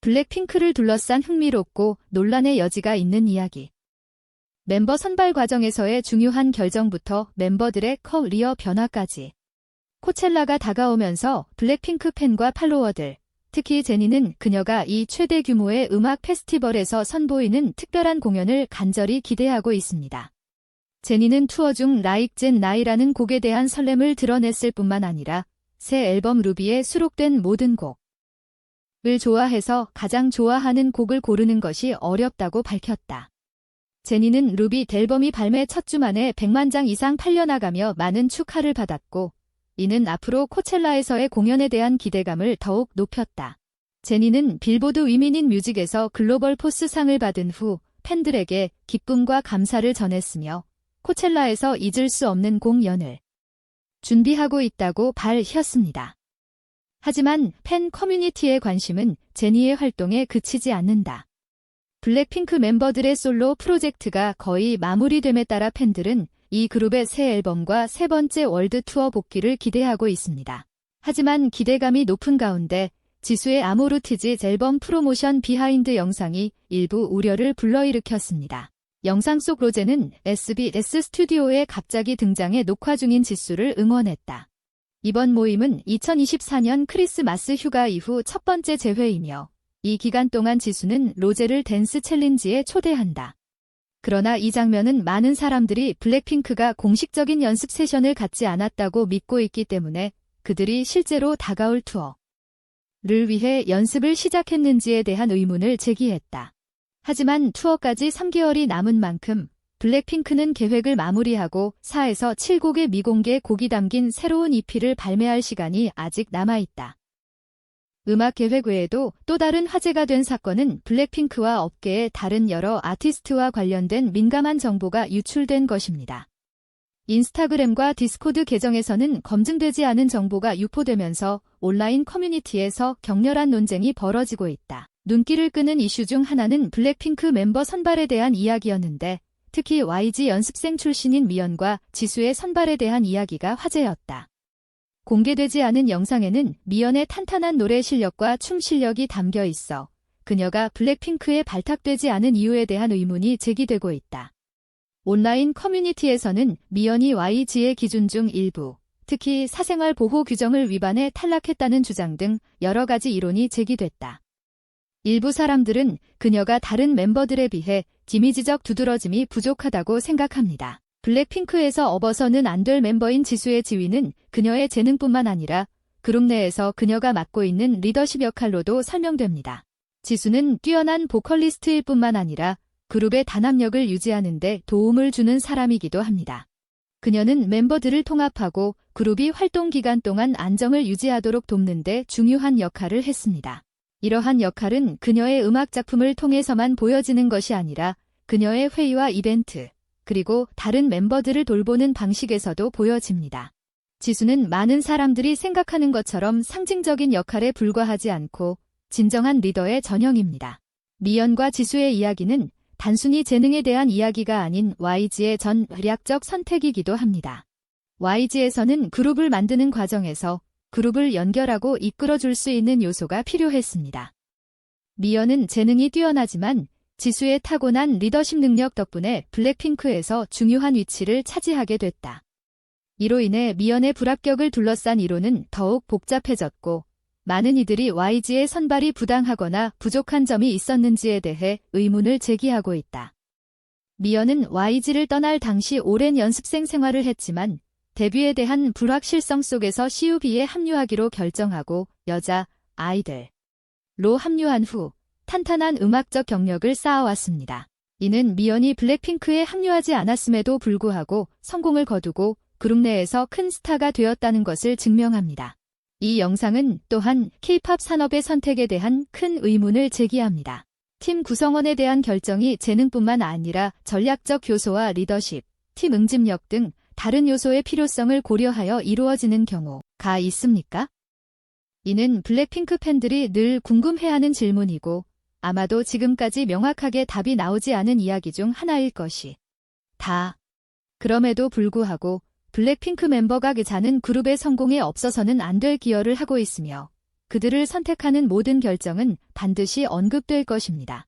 블랙핑크를 둘러싼 흥미롭고 논란의 여지가 있는 이야기. 멤버 선발 과정에서의 중요한 결정부터 멤버들의 커리어 변화까지. 코첼라가 다가오면서 블랙핑크 팬과 팔로워들, 특히 제니는 그녀가 이 최대 규모의 음악 페스티벌에서 선보이는 특별한 공연을 간절히 기대하고 있습니다. 제니는 투어 중 Like Jen Nai라는 곡에 대한 설렘을 드러냈을 뿐만 아니라 새 앨범 루비에 수록된 모든 곡을 좋아해서 가장 좋아하는 곡을 고르는 것이 어렵다고 밝혔다. 제니는 루비 앨범이 발매 첫 주 만에 100만 장 이상 팔려나가며 많은 축하를 받았고, 이는 앞으로 코첼라에서의 공연에 대한 기대감을 더욱 높였다. 제니는 빌보드 위민 인 뮤직에서 글로벌 포스 상을 받은 후 팬들에게 기쁨과 감사를 전했으며 코첼라에서 잊을 수 없는 공연을 준비하고 있다고 밝혔습니다. 하지만 팬 커뮤니티의 관심은 제니의 활동에 그치지 않는다. 블랙핑크 멤버들의 솔로 프로젝트가 거의 마무리됨에 따라 팬들은 이 그룹의 새 앨범과 세 번째 월드 투어 복귀를 기대하고 있습니다. 하지만 기대감이 높은 가운데 지수의 아모르티즈 앨범 프로모션 비하인드 영상이 일부 우려를 불러일으켰습니다. 영상 속 로제는 SBS 스튜디오에 갑자기 등장해 녹화 중인 지수를 응원했다. 이번 모임은 2024년 크리스마스 휴가 이후 첫 번째 재회이며 이 기간 동안 지수는 로제를 댄스 챌린지에 초대한다. 그러나 이 장면은 많은 사람들이 블랙핑크가 공식적인 연습 세션을 갖지 않았다고 믿고 있기 때문에 그들이 실제로 다가올 투어를 위해 연습을 시작했는지에 대한 의문을 제기했다. 하지만 투어까지 3개월이 남은 만큼 블랙핑크는 계획을 마무리하고 4에서 7곡의 미공개 곡이 담긴 새로운 EP를 발매할 시간이 아직 남아있다. 음악 계획 외에도 또 다른 화제가 된 사건은 블랙핑크와 업계의 다른 여러 아티스트와 관련된 민감한 정보가 유출된 것입니다. 인스타그램과 디스코드 계정에서는 검증되지 않은 정보가 유포되면서 온라인 커뮤니티에서 격렬한 논쟁이 벌어지고 있다. 눈길을 끄는 이슈 중 하나는 블랙핑크 멤버 선발에 대한 이야기였는데 특히 YG 연습생 출신인 미연과 지수의 선발에 대한 이야기가 화제였다. 공개되지 않은 영상에는 미연의 탄탄한 노래 실력과 춤 실력이 담겨 있어 그녀가 블랙핑크에 발탁되지 않은 이유에 대한 의문이 제기되고 있다. 온라인 커뮤니티에서는 미연이 YG의 기준 중 일부, 특히 사생활 보호 규정을 위반해 탈락했다는 주장 등 여러 가지 이론이 제기됐다. 일부 사람들은 그녀가 다른 멤버들에 비해 이미지적 두드러짐이 부족하다고 생각합니다. 블랙핑크에서 업어서는 안 될 멤버인 지수의 지위는 그녀의 재능뿐만 아니라 그룹 내에서 그녀가 맡고 있는 리더십 역할로도 설명됩니다. 지수는 뛰어난 보컬리스트일 뿐만 아니라 그룹의 단합력을 유지하는 데 도움을 주는 사람이기도 합니다. 그녀는 멤버들을 통합하고 그룹이 활동 기간 동안 안정을 유지하도록 돕는 데 중요한 역할을 했습니다. 이러한 역할은 그녀의 음악 작품을 통해서만 보여지는 것이 아니라 그녀의 회의와 이벤트, 그리고 다른 멤버들을 돌보는 방식에서도 보여집니다. 지수는 많은 사람들이 생각하는 것처럼 상징적인 역할에 불과하지 않고 진정한 리더의 전형입니다. 미연과 지수의 이야기는 단순히 재능에 대한 이야기가 아닌 YG의 전략적 선택이기도 합니다. YG에서는 그룹을 만드는 과정에서 그룹을 연결하고 이끌어줄 수 있는 요소가 필요했습니다. 미연은 재능이 뛰어나지만 지수의 타고난 리더십 능력 덕분에 블랙핑크에서 중요한 위치를 차지하게 됐다. 이로 인해 미연의 불합격을 둘러싼 이론은 더욱 복잡해졌고 많은 이들이 YG의 선발이 부당하거나 부족한 점이 있었는지에 대해 의문을 제기하고 있다. 미연은 YG를 떠날 당시 오랜 연습생 생활을 했지만 데뷔에 대한 불확실성 속에서 CUB에 합류하기로 결정하고 여자 아이들로 합류한 후 탄탄한 음악적 경력을 쌓아왔습니다. 이는 미연이 블랙핑크에 합류하지 않았음에도 불구하고 성공을 거두고 그룹 내에서 큰 스타가 되었다는 것을 증명합니다. 이 영상은 또한 K-팝 산업의 선택에 대한 큰 의문을 제기합니다. 팀 구성원에 대한 결정이 재능뿐만 아니라 전략적 요소와 리더십, 팀 응집력 등 다른 요소의 필요성을 고려하여 이루어지는 경우가 있습니까? 이는 블랙핑크 팬들이 늘 궁금해하는 질문이고 아마도 지금까지 명확하게 답이 나오지 않은 이야기 중 하나일 것이다. 그럼에도 불구하고 블랙핑크 멤버가 자는 그룹의 성공에 없어서는 안 될 기여를 하고 있으며 그들을 선택하는 모든 결정은 반드시 언급될 것입니다.